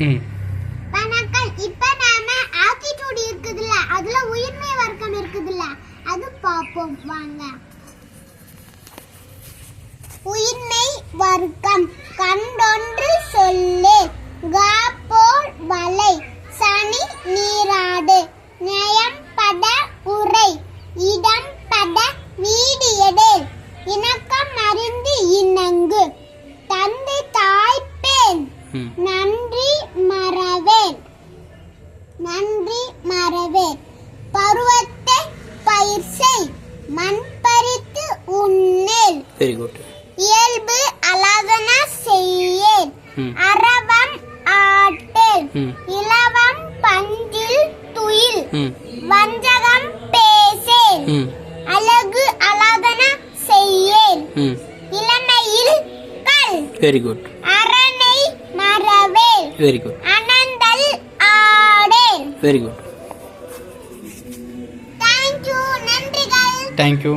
வணக்கம். இப்ப நாம ஆட்டிடியூட் இருக்குதுல்ல, அதுல உயிர்மை வர்க்கம் இருக்குதுல்ல, அது பாப்போம் வாங்க. உயிர்மை வர்க்கம் கண்டொன்று சொல்லு காப்போல் வலை சனி நீராடு நயம் பட உரை இடம் பட வீடியடே இணக்கம் அறிந்து இணங்கு தந்தை தாய்ப்பேன் நன்றி மறவேன் பருவத்தை பயிர் செய் மண் பறித்து உண்ணேல். Very good. இயல்பு அலாதன செய்யேன் அரவம் ஆட்டேல் இலவம் பஞ்சில் துயில் வஞ்சகம் பேசேன் அழகு அலாதன செய்யேன் இளமையில் கல். Very good. அரணை மறவேல். Very good. அனந்தல் ஆடேல். Very good. தேங்க்யூ. நன்றிகள். தேங்க்யூ.